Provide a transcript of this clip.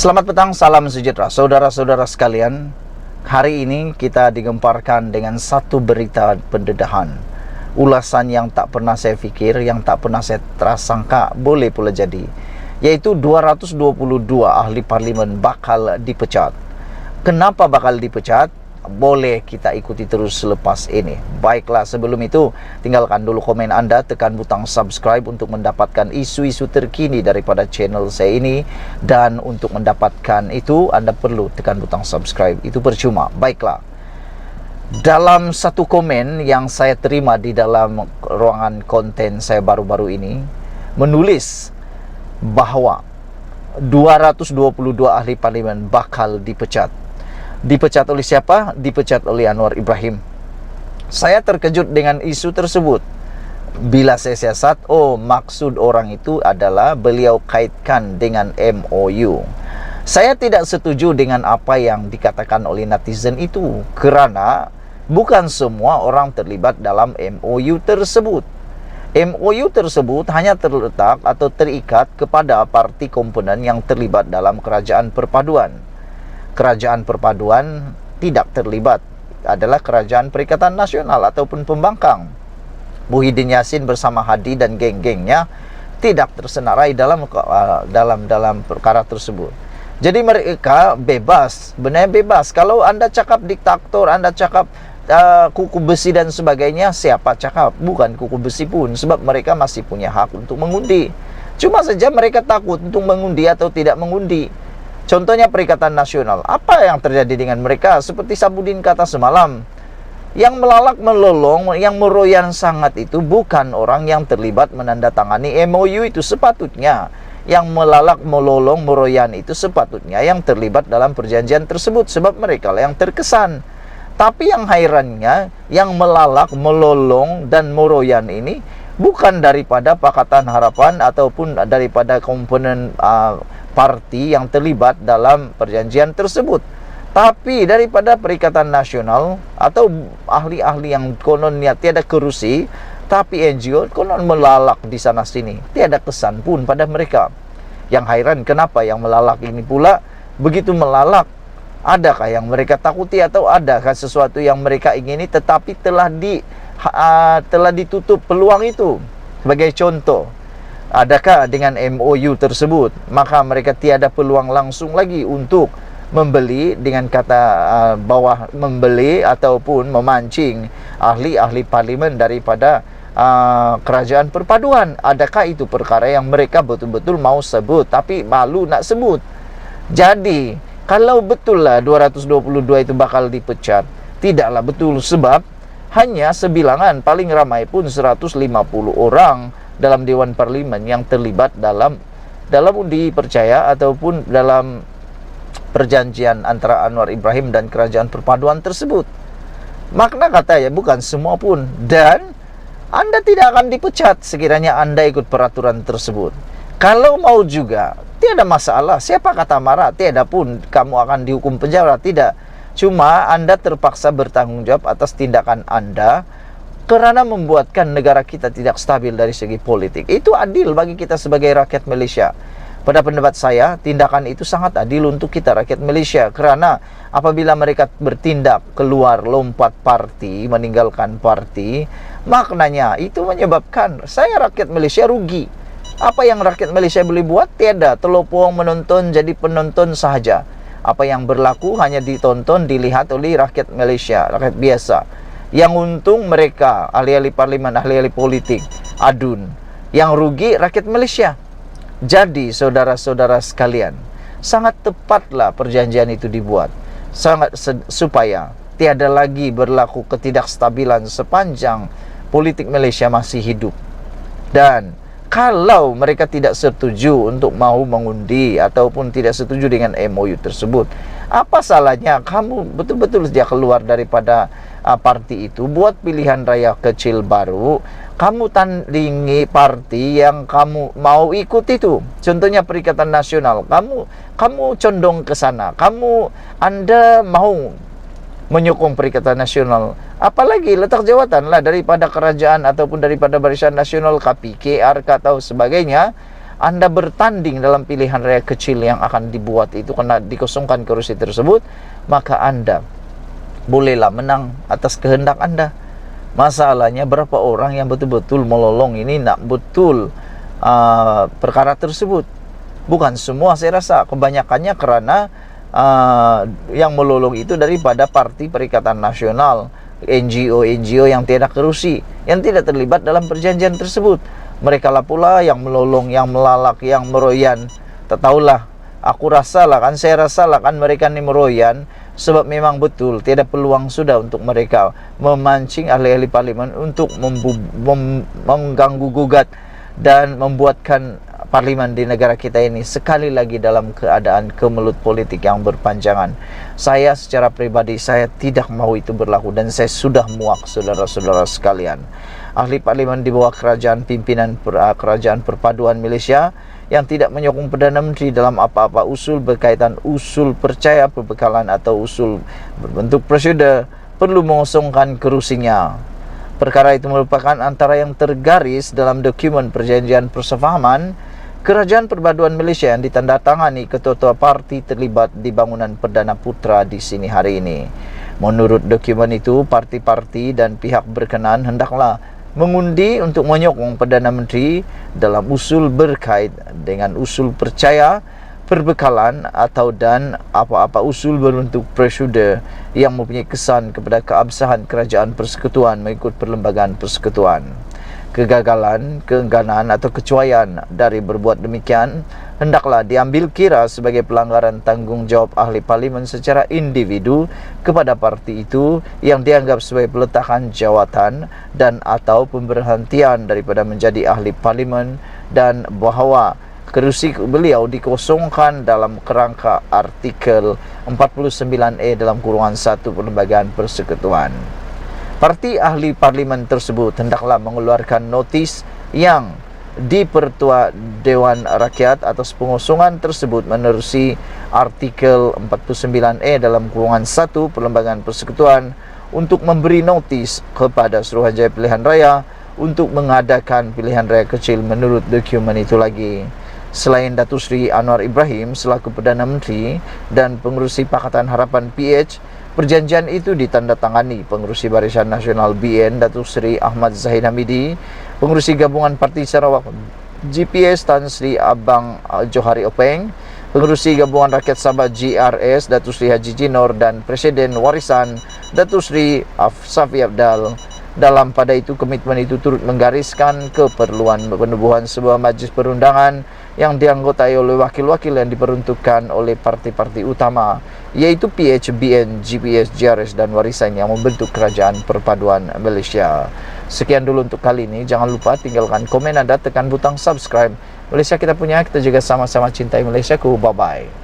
Selamat petang, salam sejahtera saudara-saudara sekalian. Hari ini kita digemparkan dengan satu berita pendedahan, ulasan yang tak pernah saya fikir, yang tak pernah saya sangka boleh pula jadi, yaitu 222 ahli parlimen bakal dipecat. Kenapa bakal dipecat? Boleh kita ikuti terus selepas ini. Baiklah, sebelum itu tinggalkan dulu komen Anda, tekan butang subscribe untuk mendapatkan isu-isu terkini daripada channel saya ini. Dan untuk mendapatkan itu Anda perlu tekan butang subscribe, itu percuma. Baiklah, dalam satu komen yang saya terima di dalam ruangan konten saya baru-baru ini, menulis bahwa 222 ahli parlimen bakal dipecat. Dipecat oleh siapa? Dipecat oleh Anwar Ibrahim. Saya terkejut dengan isu tersebut. Bila saya siasat, maksud orang itu adalah beliau kaitkan dengan MOU. Saya tidak setuju dengan apa yang dikatakan oleh netizen itu, kerana bukan semua orang terlibat dalam MOU tersebut. MOU tersebut hanya terletak atau terikat kepada parti komponen yang terlibat dalam kerajaan perpaduan. Kerajaan perpaduan tidak terlibat adalah Kerajaan Perikatan Nasional ataupun pembangkang. Muhyiddin Yassin bersama Hadi dan geng-gengnya tidak tersenarai dalam perkara tersebut. Jadi mereka bebas, benar bebas. Kalau Anda cakap diktator, Anda cakap kuku besi dan sebagainya, siapa cakap? Bukan kuku besi pun, sebab mereka masih punya hak untuk mengundi. Cuma saja mereka takut untuk mengundi atau tidak mengundi. Contohnya Perikatan Nasional. Apa yang terjadi dengan mereka? Seperti Sabudin kata semalam, yang melalak melolong, yang meroyan sangat itu bukan orang yang terlibat menandatangani MOU itu sepatutnya. Yang melalak melolong meroyan itu sepatutnya yang terlibat dalam perjanjian tersebut, sebab mereka lah yang terkesan. Tapi yang hairannya, yang melalak melolong dan meroyan ini bukan daripada Pakatan Harapan ataupun daripada komponen parti yang terlibat dalam perjanjian tersebut, tapi daripada Perikatan Nasional atau ahli-ahli yang kononnya tiada kerusi, tapi NGO konon melalak di sana sini, tiada kesan pun pada mereka. Yang hairan, kenapa yang melalak ini pula begitu melalak? Adakah yang mereka takuti atau adakah sesuatu yang mereka ingini tetapi telah ditutup peluang itu? Sebagai contoh, adakah dengan MOU tersebut maka mereka tiada peluang langsung lagi untuk membeli, dengan kata bawah membeli ataupun memancing ahli-ahli parlimen daripada kerajaan perpaduan? Adakah itu perkara yang mereka betul-betul mau sebut tapi malu nak sebut? Jadi kalau betul lah 222 itu bakal dipecat, tidaklah betul, sebab hanya sebilangan, paling ramai pun 150 orang dalam Dewan Parlimen yang terlibat dalam undi percaya ataupun dalam perjanjian antara Anwar Ibrahim dan kerajaan perpaduan tersebut. Makna kata ya, bukan semua pun. Dan Anda tidak akan dipecat sekiranya Anda ikut peraturan tersebut. Kalau mau juga, tiada masalah. Siapa kata marah? Tiada pun kamu akan dihukum penjara, tidak. Cuma Anda terpaksa bertanggung jawab atas tindakan Anda, kerana membuatkan negara kita tidak stabil dari segi politik. Itu adil bagi kita sebagai rakyat Malaysia. Pada pendapat saya, tindakan itu sangat adil untuk kita rakyat Malaysia. Kerana apabila mereka bertindak keluar, lompat parti, meninggalkan parti, maknanya itu menyebabkan saya rakyat Malaysia rugi. Apa yang rakyat Malaysia boleh buat? Tiada. Telopong menonton, jadi penonton sahaja. Apa yang berlaku hanya ditonton, dilihat oleh rakyat Malaysia, rakyat biasa. Yang untung mereka, ahli-ahli parlimen, ahli-ahli politik, adun. Yang rugi rakyat Malaysia. Jadi saudara-saudara sekalian, sangat tepatlah perjanjian itu dibuat, supaya tiada lagi berlaku ketidakstabilan sepanjang politik Malaysia masih hidup. Dan kalau mereka tidak setuju untuk mau mengundi ataupun tidak setuju dengan MOU tersebut, apa salahnya kamu betul-betul sejak keluar daripada parti itu, buat pilihan raya kecil baru, kamu tandingi parti yang kamu mau ikut itu. Contohnya Perikatan Nasional, kamu condong ke sana, Anda mau menyokong Perikatan Nasional, apalagi letak jawatan lah daripada kerajaan ataupun daripada Barisan Nasional, KPKR atau sebagainya, Anda bertanding dalam pilihan raya kecil yang akan dibuat itu karena dikosongkan kursi tersebut, maka Anda bolehlah menang atas kehendak Anda. Masalahnya berapa orang yang betul-betul melolong ini nak betul perkara tersebut. Bukan semua, saya rasa kebanyakannya karena yang melolong itu daripada Parti Perikatan Nasional, NGO yang tidak kerusi, yang tidak terlibat dalam perjanjian tersebut. Mereka lah pula yang melolong, yang melalak, yang meroyan. Tak tahulah, saya rasa lah kan mereka ini meroyan sebab memang betul tidak peluang sudah untuk mereka memancing ahli-ahli parlimen untuk mengganggu gugat dan membuatkan parlimen di negara kita ini sekali lagi dalam keadaan kemelut politik yang berpanjangan. Saya secara pribadi saya tidak mau itu berlaku dan saya sudah muak, saudara-saudara sekalian. Ahli parlimen di bawah pimpinan kerajaan perpaduan Malaysia yang tidak menyokong Perdana Menteri dalam apa-apa usul berkaitan usul percaya perbekalan atau usul berbentuk prosedur perlu mengosongkan kerusinya. Perkara itu merupakan antara yang tergaris dalam dokumen perjanjian persefahaman Kerajaan Perpaduan Malaysia yang ditandatangani ketua-ketua parti terlibat di bangunan Perdana Putra di sini hari ini. Menurut dokumen itu, parti-parti dan pihak berkenan hendaklah mengundi untuk menyokong Perdana Menteri dalam usul berkait dengan usul percaya, perbekalan atau dan apa-apa usul berbentuk prosedur yang mempunyai kesan kepada keabsahan kerajaan persekutuan mengikut perlembagaan persekutuan. Kegagalan, keengganan atau kecuaian dari berbuat demikian hendaklah diambil kira sebagai pelanggaran tanggungjawab ahli parlimen secara individu kepada parti itu yang dianggap sebagai peletakan jawatan dan atau pemberhentian daripada menjadi ahli parlimen, dan bahawa kerusi beliau dikosongkan dalam kerangka artikel 49A dalam kurungan 1 Perlembagaan Persekutuan. Parti ahli parlimen tersebut hendaklah mengeluarkan notis yang dipertua Dewan Rakyat atas pengosongan tersebut menerusi artikel 49A dalam kurungan 1 Perlembagaan Persekutuan untuk memberi notis kepada Suruhanjaya Pilihan Raya untuk mengadakan pilihan raya kecil menurut dokumen itu lagi. Selain Datuk Seri Anwar Ibrahim selaku Perdana Menteri dan pengerusi Pakatan Harapan PH, perjanjian itu ditandatangani pengerusi Barisan Nasional BN Datuk Seri Ahmad Zahid Hamidi, pengerusi Gabungan Parti Sarawak GPS Tan Sri Abang Johari Openg, pengerusi Gabungan Rakyat Sabah GRS Datuk Seri Haji Jinor, dan Presiden Warisan Datuk Seri Safi Abdal. Dalam pada itu, komitmen itu turut menggariskan keperluan penubuhan sebuah majlis perundangan yang dianggotai oleh wakil-wakil yang diperuntukkan oleh parti-parti utama, yaitu PH, BN, GPS, GRS dan Warisan yang membentuk Kerajaan Perpaduan Malaysia. Sekian dulu untuk kali ini. Jangan lupa tinggalkan komen Anda, tekan butang subscribe. Malaysia kita punya, kita juga sama-sama cintai Malaysiaku. Bye-bye.